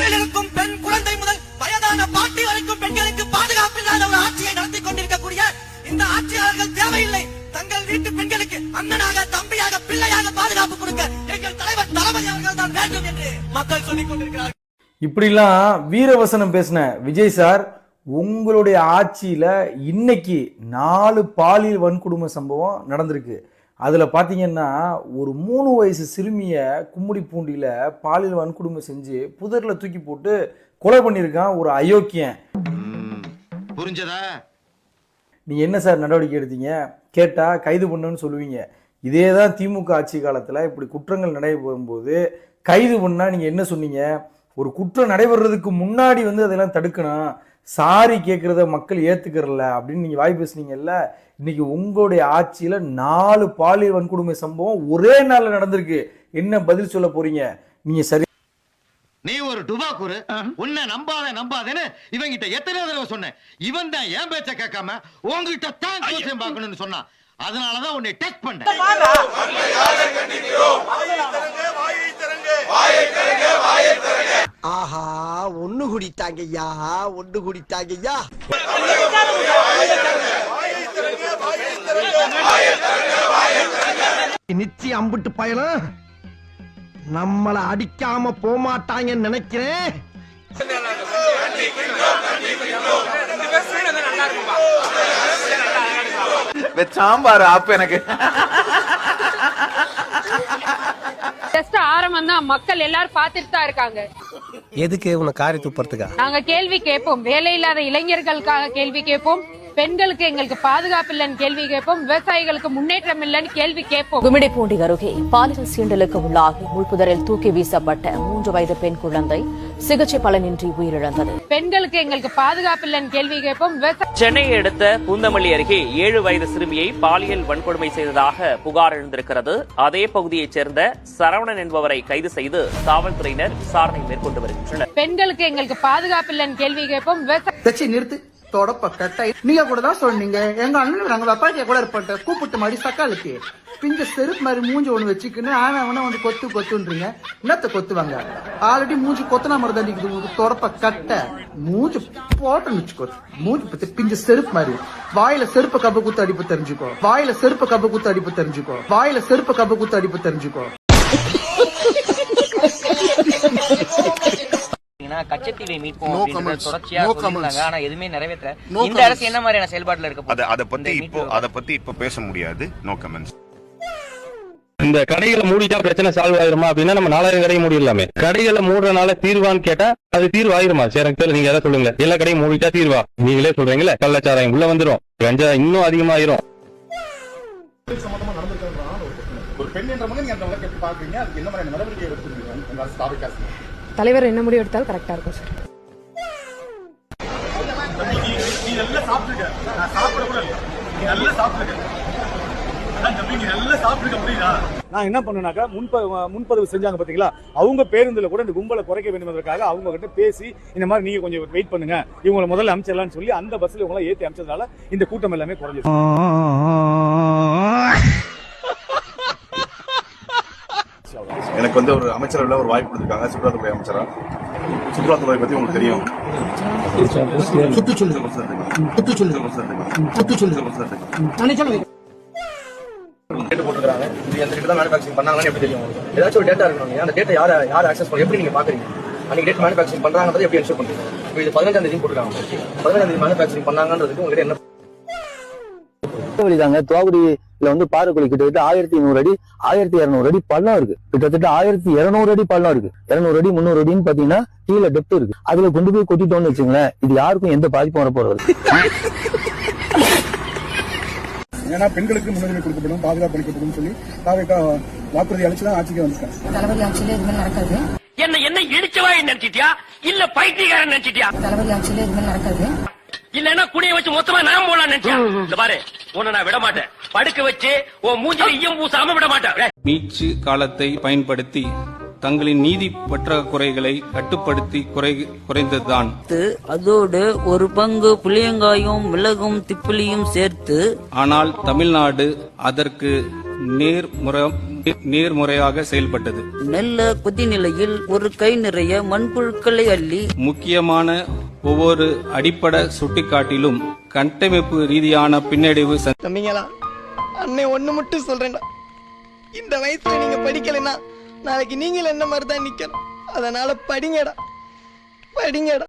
வீட்டில் இருக்கும் பெண் குழந்தை முதல் வயதான பாட்டி வரைக்கும் பெண்களுக்கு பாதுகாப்பு இல்லாத ஒரு ஆட்சியை நடத்தி கொண்டிருக்கக்கூடிய இந்த ஆட்சியாளர்கள் தேவையில்லை. தங்கள் வீட்டு பெண்களுக்கு அண்ணனாக, தம்பியாக, பிள்ளையாக பாதுகாப்பு கொடுக்க எங்கள் தலைவர் தளபதி அவர்கள் தான் வேண்டும் என்று மக்கள் சொல்லிக் கொண்டிருக்கிறார்கள். இப்படிலாம் வீரவசனம் பேசின விஜய் சார், உங்களுடைய ஆட்சியில இன்னைக்கு 4 பாலியல் வன்கொடுமை சம்பவம் நடந்திருக்கு. அதுல பாத்தீங்கன்னா ஒரு 3 வயசு சிறுமிய கும்மிடி பூண்டியில பாலியல் வன்கொடுமை செஞ்சு புதர்ல தூக்கி போட்டு கொலை பண்ணியிருக்கான் ஒரு அயோக்கியன். புரிஞ்சதா? நீங்க என்ன சார் நடவடிக்கை எடுத்தீங்க? கேட்டா கைது பண்ணுன்னு சொல்லுவீங்க. இதேதான் திமுக ஆட்சி காலத்துல இப்படி குற்றங்கள் நடைபெறும்போது கைது பண்ணா நீங்க என்ன சொன்னீங்க? ஒரு குற்றம் நடைபெறதுக்கு முன்னாடி அதெல்லாம் தடுக்கணும், சாரி கேட்கறத மக்கள் ஏத்துக்கிறல அப்படின்னு நீங்க வாய் பேசுனீங்கல்ல. இன்னைக்கு உங்களுடைய ஆட்சியில 4 பாலியல் வன்கொடுமை சம்பவம் ஒரே நாள்ல நடந்திருக்கு. என்ன பதில் சொல்ல போறீங்க? நீங்க சரி, நீ ஒரு டுபாக்கூரு, உன்னை நம்பாதேன்னு இவங்கிட்ட எத்தனை தடவை சொன்னேன். இவன் தான் என் பேச்ச கேட்காம உங்ககிட்ட தான் கோச்சம் பார்க்கணும்னு சொன்னான். அதனாலதான் உன்னை டெஸ்ட் பண்ணேன். ஆஹா, ஒண்ணு குடித்தாங்கய்யா, ஒண்ணு குடித்தாங்கய்யா. நிச்சயம் அம்பிட்டு பயணம் நம்மள அடிக்காம போமாட்டாங்கன்னு நினைக்கிறேன். சாம்பார் ஆப்பு எனக்கு ஆரம்பம் தான். மக்கள் எல்லாரும் பாத்துட்டு தான் இருக்காங்க. எதுக்கு உன்னை காரி துப்புறதுக்கா? நாங்க கேள்வி கேட்போம். வேலை இல்லாத இளைஞர்களுக்காக கேள்வி கேட்போம். பெண்களுக்கு எங்களுக்கு பாதுகாப்பு இல்லைன்னு கேள்வி கேட்போம். விவசாயிகளுக்கு முன்னேற்றம் இல்லைன்னு கேள்வி கேட்போம். கும்மிடிப்பூண்டி அருகே பாலியல் சீண்டலுக்கு உள்ளாகி முள்புதரில் தூக்கி வீசப்பட்ட 3 வயது பெண் குழந்தை சிகிச்சை பலனின்றி உயிரிழந்தது. பெண்களுக்கு எங்களுக்கு பாதுகாப்பு இல்லைன்னு கேள்வி கேட்போம். சென்னையை அடுத்த பூந்தமல்லி அருகே 7 வயது சிறுமியை பாலியல் வன்கொடுமை செய்ததாக புகார் எழுந்திருக்கிறது. அதே பகுதியைச் சேர்ந்த சரவணன் என்பவரை கைது செய்து காவல்துறையினர் விசாரணை மேற்கொண்டு வருகின்றனர். பெண்களுக்கு எங்களுக்கு பாதுகாப்பு இல்லைன்னு கேள்வி கேட்போம். நிறுத்து தொடப்ப கட்டை. நீங்க கூட தான் சொன்னீங்க, எங்க அண்ணன் நாங்க அப்பாச்சிய கூட இருப்பட்ட கூப்பிட்டு மாதிரி சக்காலுக்கு பிஞ்ச செருப்பு மாதிரி மூஞ்சி ஒண்ணு வச்சுக்கின்னு அவனை கொத்துன்றீங்க. என்னத்த கொத்துவாங்க? ஆல்ரெடி மூஞ்சி கொத்தனா மாதிரி தான் உங்களுக்கு தொடப்ப கட்டை. மூஞ்சி போட்டோன்னு வச்சுக்கோ. மூஞ்சி பத்தி பிஞ்ச செருப்பு மாதிரி. வாயில செருப்பு கப்ப குத்து அடிப்பு தெரிஞ்சுக்கோ. வாயில செருப்பு கப்ப குத்து அடிப்பு தெரிஞ்சுக்கோ. வாயில செருப்பு கப்ப குத்து அடிப்பு தெரிஞ்சுக்கோ. கச்சத்தீவை மீட்போம் தொடர்ச்சியா சொல்லிருந்தாங்க. ஆனா எதுவுமே நிறைவேற்ற இந்த அரசு என்ன மாதிரியான செயல்பாட்டுல இருக்க? அத பத்தி இப்ப பேச முடியாது. No comments. இந்த கடைகளை மூடிட்டா பிரச்சனை சால்வ் ஆயிருமா அப்படின்னா நம்ம 4000 கடையை மூடிடலாமே. கடைகளை மூடுறதுனால தீர்வான்னு கேட்டா அது தீர்வு ஆயிருமா? சரி, நீங்க எதை சொல்லுங்க. எல்லா கடையும் மூடிட்டா தீர்வா? நீங்களே சொல்றீங்களே, கள்ளச்சாராயம் உள்ள வந்துரும், கஞ்சா இன்னும் அதிகமாயிரும். ஒரு பெண் என்ற முறை நீங்க அந்த வழக்கை எப்படி பாக்குறீங்க? அதுக்கு என்ன மாதிரியான நடவடிக்கை எடுத்துருக்கீங்க? தலைவர் என்ன முடிவு எடுத்தாலும் கரெக்டா இருக்கும் சார். நான் என்ன பண்ணுனாக்கா முன்பதிவு செஞ்சாங்க பாத்தீங்களா, அவங்க பேருந்துல கூட இந்த கும்பலை குறைக்க வேண்டும் என்பதற்காக அவங்க கிட்ட பேசி இந்த மாதிரி நீங்க கொஞ்சம் வெயிட் பண்ணுங்க, இவங்களை முதல்ல அனுப்பிச்சிடலாம்னு சொல்லி அந்த பஸ்ல இவங்களை ஏத்தி அனுப்பிச்சதுனால இந்த கூட்டம் எல்லாமே குறைஞ்சிச்சு. எனக்கு ஒரு அமைச்சரவை ஒரு வாய்ப்பு கொடுத்திருக்காங்க, சுற்றுலாத்துறை அமைச்சரா. சுற்றுலாத்துறை பத்தி உங்களுக்கு தெரியும். டேட்டா போட்டுருக்காங்க. இது எந்த டேட்டா தான் மேனுஃபேக்சரிங் பண்ணாங்கன்னு எப்படி தெரியும்? ஏதாச்சும் ஒரு டேட்டா இருக்கணும். அந்த டேட்டா யார் ஆக்சஸ் பண்ண எப்படி நீங்க பாக்குறீங்க? அன்னைக்கு டேட் மேனுஃபேக்சரிங் பண்றாங்கன்றது எப்படி என்ஷூர் பண்றீங்க? இப்போ இது 15ஆம் தேதி போட்டுருக்காங்க. 15ஆம் தேதி மேனுஃபேக்சரிங் பண்ணாங்கன்றதுக்கு உங்ககிட்ட என்ன வழிதாங்க? துவாகுடியில பாறைக்குழி கிட்டத்தட்ட 1100 அடி 1200 அடி பள்ளம் இருக்கு. கிட்டத்தட்ட 1200 அடி பள்ளம் இருக்கு. 200 அடி 300 அடின்னு பாத்தீங்கன்னா கீழே டெப்த் இருக்கு. அதுல கொண்டு போய் கொட்டிட்டோம்னு வச்சுங்களேன், இது யாருக்கும் எந்த பாதிப்பும் வர போறது. ஏன்னா பெண்களுக்கு முன்னுரிமை கொடுக்கப்படும், பாதுகாப்பு அளிக்கப்படும் சொல்லி வாக்குறுதி அளிச்சுதான் ஆட்சிக்கு வந்திருக்காங்க. தளபதி ஆட்சியில எதுவுமே நடக்காது. என்ன இடிச்சவா நினைச்சிட்டியா இல்ல பைத்தியக்காரன் நினைச்சிட்டியா? தளபதி ஆட்சியில எதுவுமே நடக்காது. இல்லன்னா குடிய வச்சு மொத்தமா நான் போலாம் நினைச்சேன். பாரு, உன்னை நான் விட மாட்டேன். படுக்க வச்சு உன் மூஞ்சில ஈயம் பூசாம விட மாட்டேன். மீட்சி காலத்தை பயன்படுத்தி தங்களின் நீதி பற்றாக்குறைகளை கட்டுப்படுத்தி குறைந்ததுதான். அதோடு ஒரு பங்கு புளியங்காயும் மிளகும் திப்பிலியும் சேர்த்து. ஆனால் தமிழ்நாடு அதற்கு நேர்முறையாக செயல்பட்டது. நல்ல கொதிநிலையில் ஒரு கை நிறைய மண்புழுக்களை அள்ளி முக்கியமான ஒவ்வொரு அடிப்படை சுட்டிக்காட்டிலும் கட்டமைப்பு ரீதியான பின்னடைவு. தம்பிங்களா, அன்னை ஒண்ணு மட்டும் சொல்றேன்டா, இந்த வயசுல நீங்க படிக்கலைன்னா நாளைக்கு நீங்களும் என்ன மாதிரி தான் நிக்கணும். அதனால படிங்கடா.